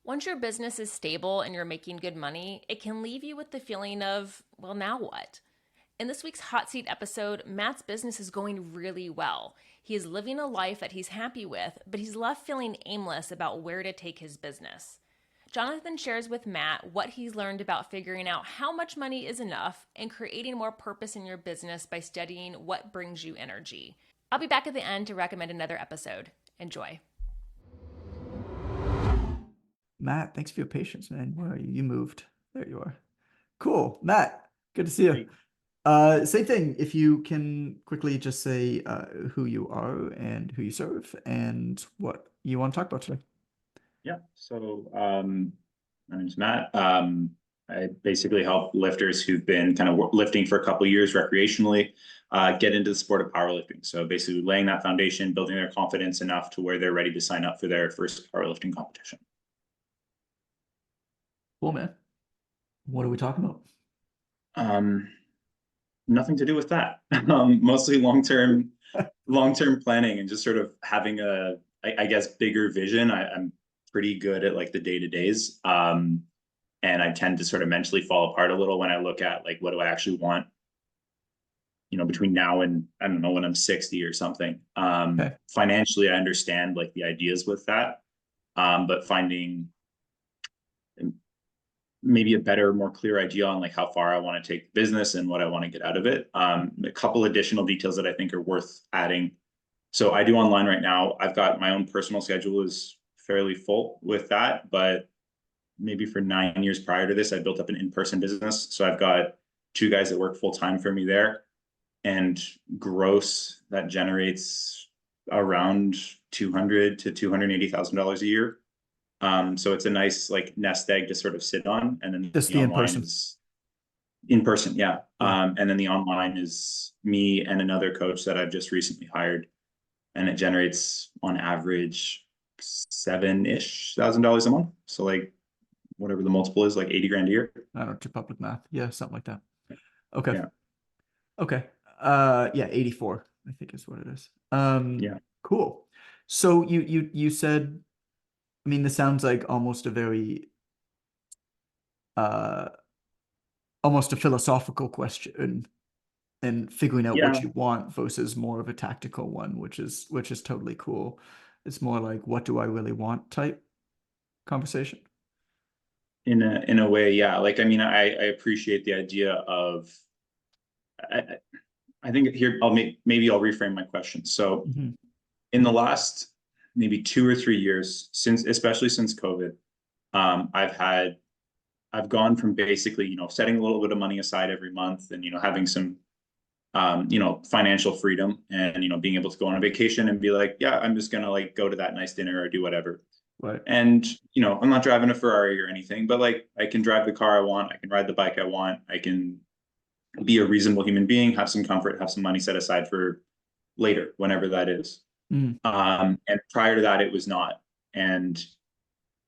Once your business is stable and you're making good money, it can leave you with the feeling of, well, now what? In this week's Hot Seat episode, Matt's business is going really well. He is living a life that he's happy with, but he's left feeling aimless about where to take his business. Jonathan shares with Matt what he's learned about figuring out how much money is enough and creating more purpose in your business by studying what brings you energy. I'll be back at the end to recommend another episode. Enjoy. Matt, thanks for your patience, man. Where are you? You moved. There you are. Cool. Matt, good to see you. Great. Same thing. If you can quickly just say who you are and who you serve and what you want to talk about today. Yeah. My name's Matt. I basically help lifters who've been kind of lifting for a couple of years recreationally get into the sport of powerlifting. So basically laying that foundation, building their confidence enough to where they're ready to sign up for their first powerlifting competition. Cool, man. What are we talking about? Nothing to do with that. Mostly long-term planning and just sort of having I guess, bigger vision. I'm pretty good at like the day-to-days. And I tend to sort of mentally fall apart a little when I look at like, what do I actually want, between now and I don't know, when I'm 60 or something. Okay. Financially, I understand like the ideas with that. But finding maybe a better, more clear idea on like how far I want to take the business and what I want to get out of it. A couple additional details that I think are worth adding. So I do online right now. I've got my own personal schedule is fairly full with that, but maybe for 9 years prior to this, I built up an in-person business. So I've got 2 guys that work full-time for me there, and gross that generates around $200,000 to $280,000 a year. So it's a nice like nest egg to sort of sit on. And then Just the the online in-person. is in person. Yeah. Yeah. And then the online is me and another coach that I've just recently hired. And it generates on average $7-ish thousand a month. So like whatever the multiple is, like 80 grand a year. I don't do public math. Yeah, something like that. Okay. Yeah. Okay. Yeah, 84, I think is what it is. Yeah. Cool. So you said, I mean, this sounds like almost a very almost a philosophical question and figuring out what Yeah. you want versus more of a tactical one, which is totally cool. It's more like, what do I really want type conversation. In a way. Yeah. Like, I mean, I appreciate the idea of, I, I think here maybe I'll reframe my question. So Mm-hmm. in the last maybe 2 or 3 years, especially since COVID, I've gone from basically, setting a little bit of money aside every month and, having some, financial freedom and, being able to go on a vacation and be like, yeah, I'm just going to like go to that nice dinner or do whatever. Right. And, I'm not driving a Ferrari or anything, but like I can drive the car I want. I can ride the bike I want. I can be a reasonable human being, have some comfort, have some money set aside for later, whenever that is. Mm. And prior to that, it was not. And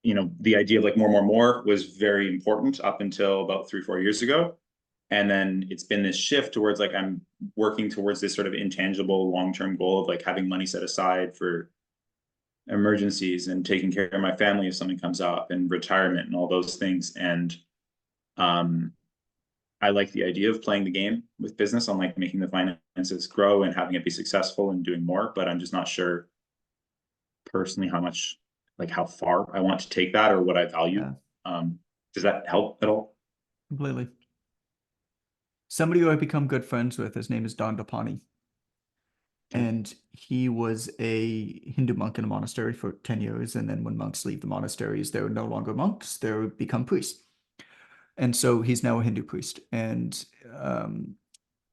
the idea of like more was very important up until about 3-4 years ago. And then it's been this shift towards like I'm working towards this sort of intangible long-term goal of like having money set aside for emergencies and taking care of my family if something comes up and retirement and all those things. And I like the idea of playing the game with business on like making the finances grow and having it be successful and doing more, but I'm just not sure personally how much, like how far I want to take that or what I value. Yeah, Does that help at all? completely. Somebody who I've become good friends with, his name is Don Dapani. Okay. And he was a Hindu monk in a monastery for 10 years. And then when monks leave the monasteries, they're no longer monks, they're become priests. And so he's now a Hindu priest. And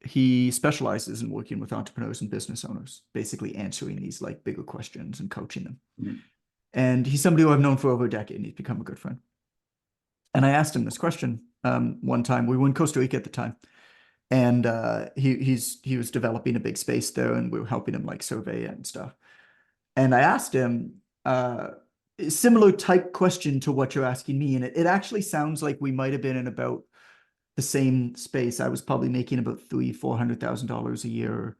he specializes in working with entrepreneurs and business owners, basically answering these like bigger questions and coaching them. Mm-hmm. And he's somebody who I've known for over a decade, and he's become a good friend. And I asked him this question one time. We were in Costa Rica at the time, and he was developing a big space there, and we were helping him like survey it and stuff. And I asked him a similar type question to what you're asking me, and it actually sounds like we might have been in about the same space. I was probably making about $300,000-$400,000 a year.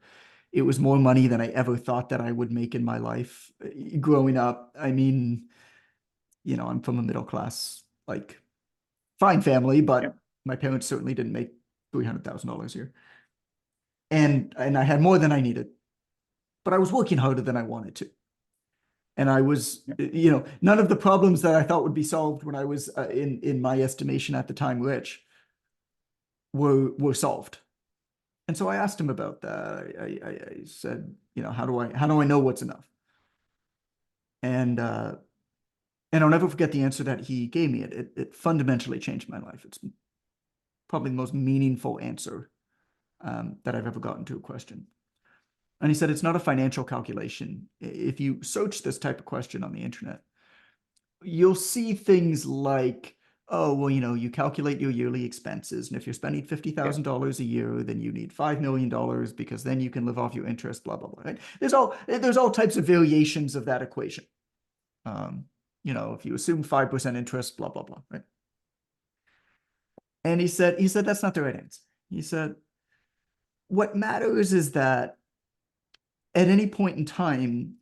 It was more money than I ever thought that I would make in my life growing up. I mean, I'm from a middle class, like fine family, Yeah. but my parents certainly didn't make $300,000 a year. And I had more than I needed, but I was working harder than I wanted to. And I was, Yeah. none of the problems that I thought would be solved when I was in my estimation at the time rich were solved. And so I asked him about that. I said, how do I know what's enough? And I'll never forget the answer that he gave me. It fundamentally changed my life. It's probably the most meaningful answer that I've ever gotten to a question. And he said, it's not a financial calculation. If you search this type of question on the internet, you'll see things like, oh, well, you calculate your yearly expenses. And if you're spending Yeah. $50,000 a year, then you need $5 million because then you can live off your interest, blah, blah, blah. Right? There's all types of variations of that equation. If you assume 5% interest, blah, blah, blah, right? And he said, that's not the right answer. He said, what matters is that at any point in time,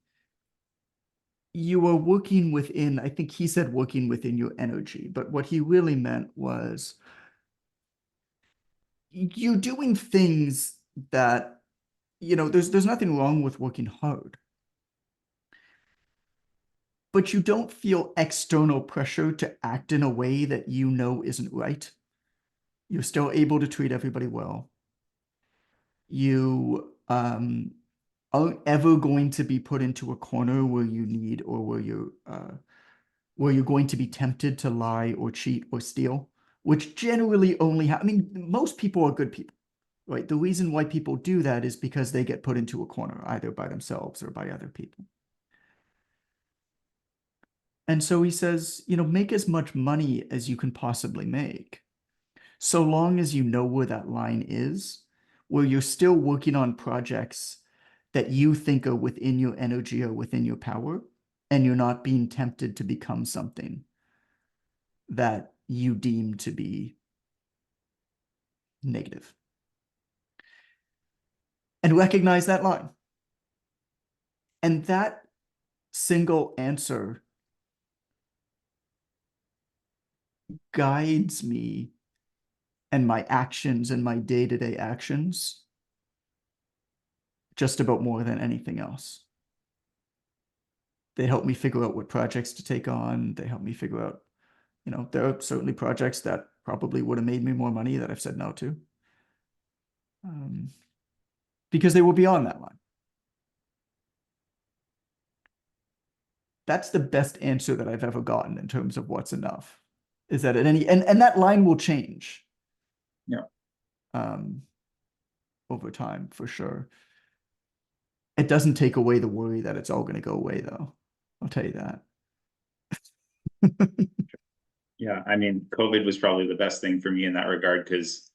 you are working within, I think he said working within your energy, but what he really meant was you're doing things that, there's nothing wrong with working hard, but you don't feel external pressure to act in a way that isn't right. You're still able to treat everybody well. You aren't ever going to be put into a corner where you need or where you're going to be tempted to lie or cheat or steal, which generally only I mean, most people are good people, right? The reason why people do that is because they get put into a corner either by themselves or by other people. And so he says, make as much money as you can possibly make, so long as you know where that line is, where you're still working on projects that you think are within your energy or within your power, and you're not being tempted to become something that you deem to be negative. And recognize that line. And that single answer guides me and my actions and my day-to-day actions just about more than anything else. They help me figure out what projects to take on. They help me figure out, there are certainly projects that probably would have made me more money that I've said no to. Because they were beyond that line. That's the best answer that I've ever gotten in terms of what's enough. Is that at any and that line will change. Yeah. Over time, for sure. It doesn't take away the worry that it's all going to go away, though. I'll tell you that. Yeah. I mean, COVID was probably the best thing for me in that regard because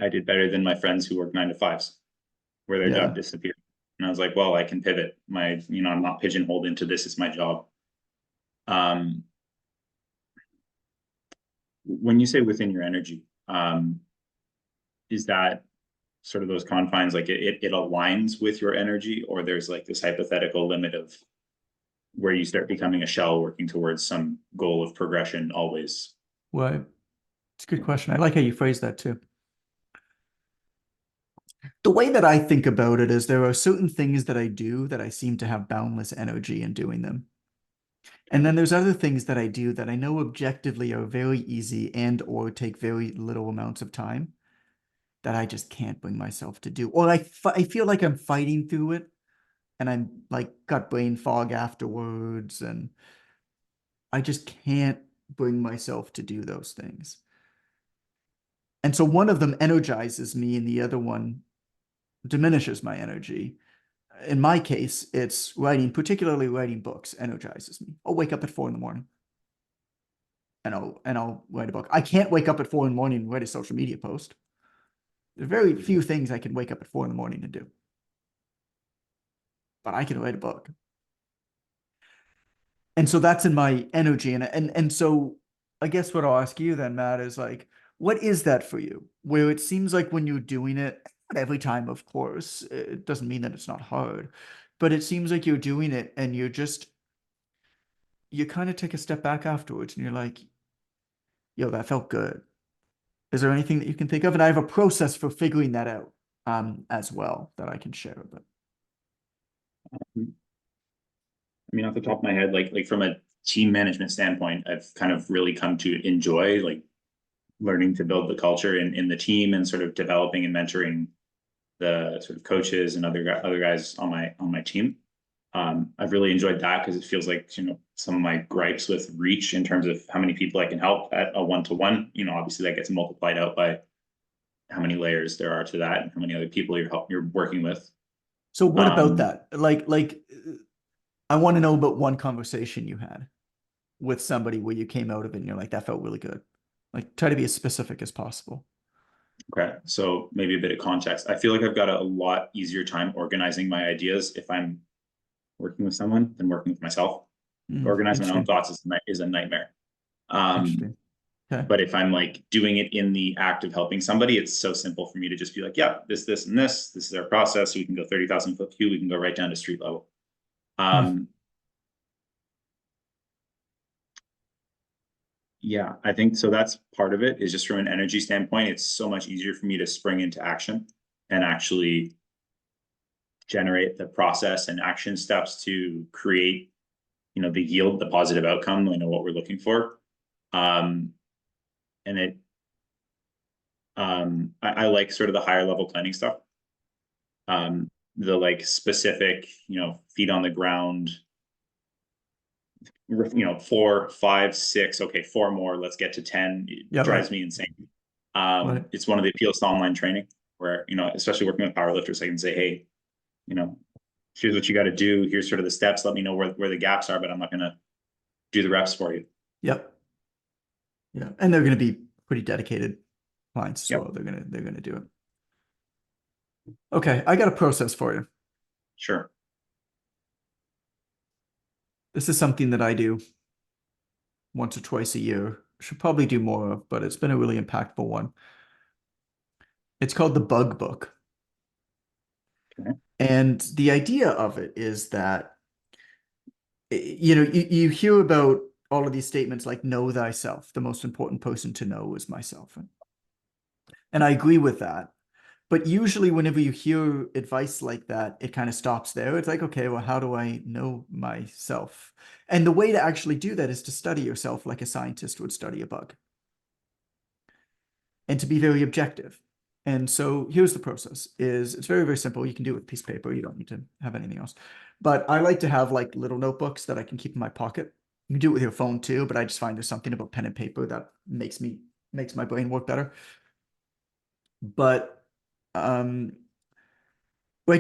I did better than my friends who work 9 to 5s where their job Yeah. disappeared. And I was like, well, I can pivot. I'm not pigeonholed into this is my job. When you say within your energy, is that sort of those confines, like it aligns with your energy, or there's like this hypothetical limit of where you start becoming a shell working towards some goal of progression always? Well, it's a good question. I like how you phrase that too. The way that I think about it is there are certain things that I do that I seem to have boundless energy in doing them. And then there's other things that I do that I know objectively are very easy and or take very little amounts of time that I just can't bring myself to do. Or I feel like I'm fighting through it and I'm like got brain fog afterwards and I just can't bring myself to do those things. And so one of them energizes me and the other one diminishes my energy. In my case, it's writing, particularly writing books, energizes me. I'll wake up at 4 a.m. and I'll write a book. I can't wake up at 4 a.m. and write a social media post. There are very few things I can wake up at 4 a.m. and do. But I can write a book. And so that's in my energy. And so I guess what I'll ask you then, Matt, is like, what is that for you? Where it seems like when you're doing it, not every time, of course, it doesn't mean that it's not hard, but it seems like you're doing it and you kind of take a step back afterwards and you're like, yo, that felt good. Is there anything that you can think of? And I have a process for figuring that out as well that I can share. But I mean, off the top of my head, like from a team management standpoint, I've kind of really come to enjoy like learning to build the culture in the team and sort of developing and mentoring the sort of coaches and other guys on my team. I've really enjoyed that because it feels like, you know, some of my gripes with reach in terms of how many people I can help at a one-to-one, you know, obviously that gets multiplied out by how many layers there are to that and how many other people you're working with. so what about that? Like I want to know about one conversation you had with somebody where you came out of it and you're like, that felt really good. Like try to be as specific as possible. Okay, so maybe a bit of context. I feel like I've got a lot easier time organizing my ideas if I'm working with someone than working with myself. Organizing my own Interesting. thoughts is a nightmare. Um, Interesting. Okay. but if I'm like doing it in the act of helping somebody, it's so simple for me to just be like, yeah, this, and this is our process. We can go 30,000 foot view. We can go right down to street level. Hmm. Yeah, I think so. That's part of it is just from an energy standpoint, it's so much easier for me to spring into action and actually generate the process and action steps to create, you know, the yield, the positive outcome, you know, what we're looking for. Um, and it, I like sort of the higher level planning stuff. The like specific, you know, feet on the ground, you know, 4, 5, 6, okay, 4 more, let's get to 10. It Yeah, drives right. me insane. Right. It's one of the appeals to online training where, you know, especially working with powerlifters, I can say, hey, you know, here's what you got to do. Here's sort of the steps. Let me know where the gaps are, but I'm not going to do the reps for you. Yep. Yeah. And they're going to be pretty dedicated clients as Yep. well. They're going to do it. Okay. I got a process for you. Sure. This is something that I do once or twice a year. Should probably do more of, but it's been a really impactful one. It's called the Bug Book. Okay. And the idea of it is that, you know, you hear about all of these statements like know thyself. The most important person to know is myself. And I agree with that. But usually whenever you hear advice like that, it kind of stops there. It's like, okay, well, how do I know myself? And the way to actually do that is to study yourself like a scientist would study a bug and to be very objective. And so here's the process is it's very, very simple. You can do it with a piece of paper. You don't need to have anything else. But I like to have like little notebooks that I can keep in my pocket. You can do it with your phone too, but I just find there's something about pen and paper that makes my brain work better. But write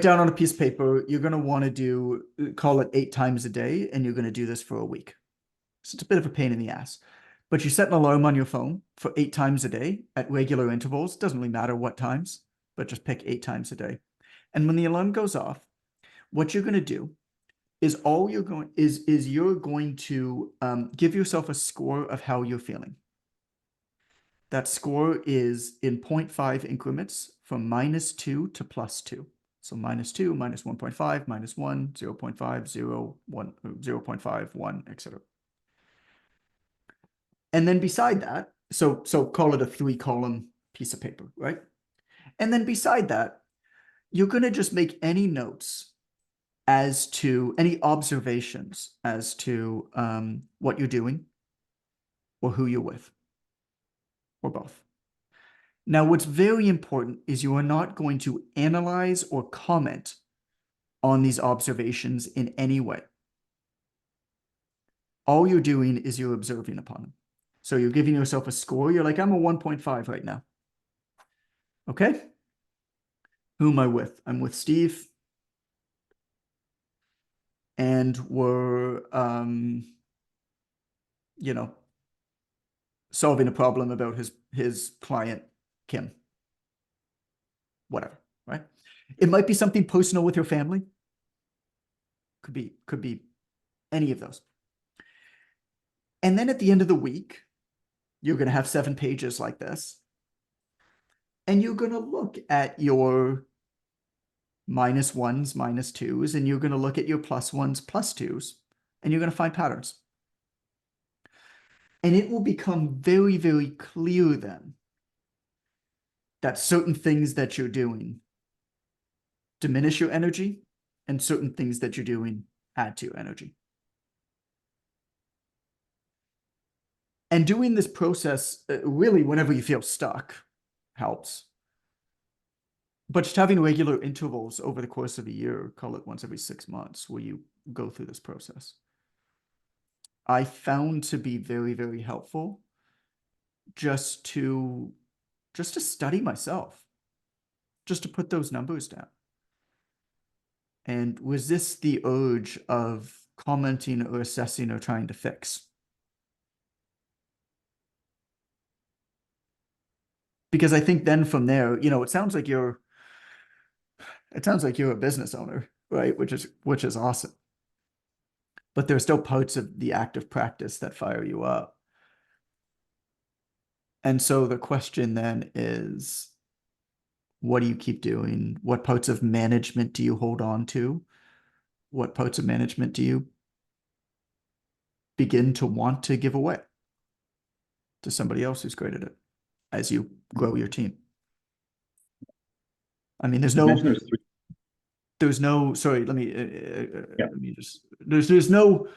down on a piece of paper, you're going to want to call it 8 times a day, and you're going to do this for a week. So it's a bit of a pain in the ass. But you set an alarm on your phone for 8 times a day at regular intervals. Doesn't really matter what times, but just pick 8 times a day. And when the alarm goes off, what you're going to do is you're going to give yourself a score of how you're feeling. That score is in 0.5 increments from -2 to +2. So -2, -1.5, -1, 0.5, 0, 1, 0.5, 1, etc. And then beside that, so call it a 3-column piece of paper, right? And then beside that, you're going to just make any notes as to any observations as to what you're doing or who you're with or both. Now, what's very important is you are not going to analyze or comment on these observations in any way. All you're doing is you're observing upon them. So you're giving yourself a score. You're like, I'm a 1.5 right now. Okay. Who am I with? I'm with Steve. And we're, you know, solving a problem about his client, Kim. Whatever, right? It might be something personal with your family. Could be any of those. And then at the end of the week, you're going to have 7 pages like this. And you're going to look at your -1s, -2s, and you're going to look at your +1s, +2s, and you're going to find patterns. And it will become very, very clear then that certain things that you're doing diminish your energy and certain things that you're doing add to your energy. And doing this process, really, whenever you feel stuck, helps. But just having regular intervals over the course of a year, call it once every 6 months, where you go through this process, I found to be very, very helpful just to study myself, just to put those numbers down and resist the urge of commenting or assessing or trying to fix. Because I think then from there, it sounds like you're a business owner, right? Which is awesome. But there are still parts of the active practice that fire you up. And so the question then is, what do you keep doing? What parts of management do you hold on to? What parts of management do you begin to want to give away to somebody else who's great at it as you grow your team? I mean, You mentioned there's three. sorry, let me Yeah. just, there's no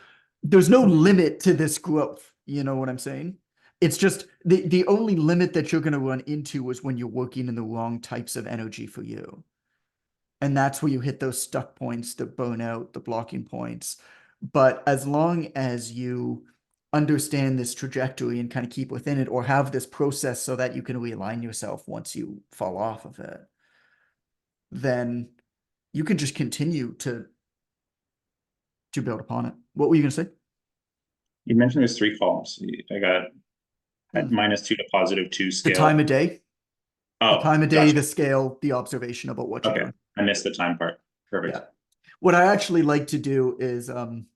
limit to this growth. You know what I'm saying? It's just the only limit that you're going to run into is when you're working in the wrong types of energy for you. And that's where you hit those stuck points, the burnout, the blocking points. But as long as you understand this trajectory and kind of keep within it, or have this process so that you can realign yourself once you fall off of it, then you can just continue to build upon it. What were you going to say? You mentioned there's three columns. I got at -2 to +2 The scale. time of day, Oh, the gotcha. scale, the observation about what you're Okay, doing. I missed the time part. Perfect. Yeah. What I actually like to do is um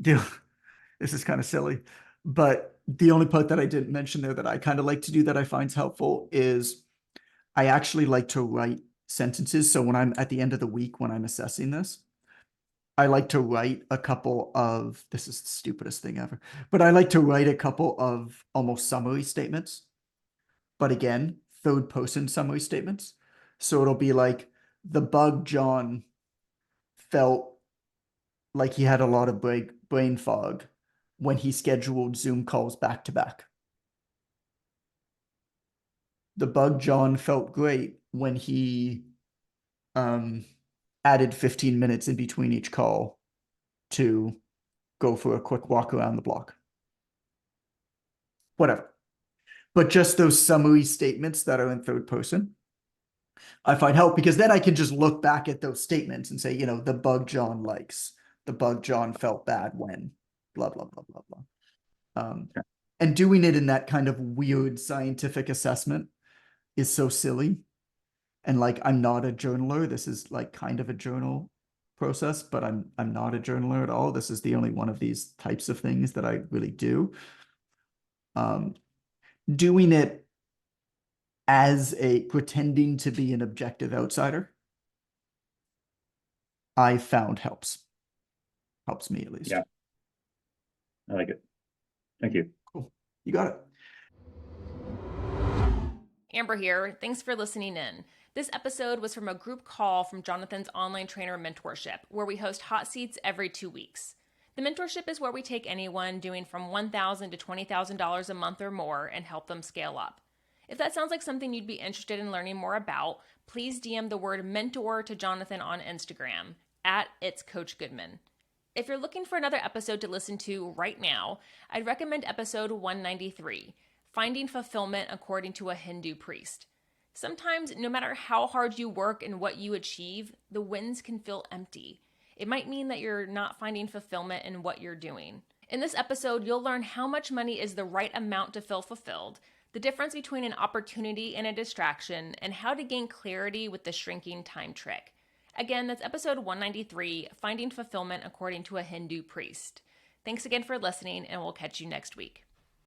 do this is kind of silly, but the only part that I didn't mention there that I kind of like to do that I find helpful is I actually like to write sentences. So when I'm at the end of the week, when I'm assessing this, I like to write a couple of, this is the stupidest thing ever, but I like to write a couple of almost summary statements. But again, third person summary statements. So it'll be like, the bug John felt like he had a lot of brain fog when he scheduled Zoom calls back to back. The bug John felt great when he added 15 minutes in between each call to go for a quick walk around the block. Whatever. But just those summary statements that are in third person, I find help, because then I can just look back at those statements and say, the bug John likes, the bug John felt bad when, blah, blah, blah, blah, blah. Okay. And doing it in that kind of weird scientific assessment is so silly. And like, I'm not a journaler. This is like kind of a journal process, but I'm not a journaler at all. This is the only one of these types of things that I really do. Doing it as a pretending to be an objective outsider, I found helps me at least. Yeah, I like it. Thank you. Cool. You got it. Amber here. Thanks for listening in. This episode was from a group call from Jonathan's online trainer mentorship, where we host hot seats every 2 weeks. The mentorship is where we take anyone doing from $1,000 to $20,000 a month or more and help them scale up. If that sounds like something you'd be interested in learning more about, please DM the word mentor to Jonathan on Instagram at It's Coach Goodman. If you're looking for another episode to listen to right now, I'd recommend episode 193, Finding Fulfillment According to a Hindu Priest. Sometimes, no matter how hard you work and what you achieve, the wins can feel empty. It might mean that you're not finding fulfillment in what you're doing. In this episode, you'll learn how much money is the right amount to feel fulfilled, the difference between an opportunity and a distraction, and how to gain clarity with the shrinking time trick. Again, that's episode 193, Finding Fulfillment According to a Hindu Priest. Thanks again for listening, and we'll catch you next week.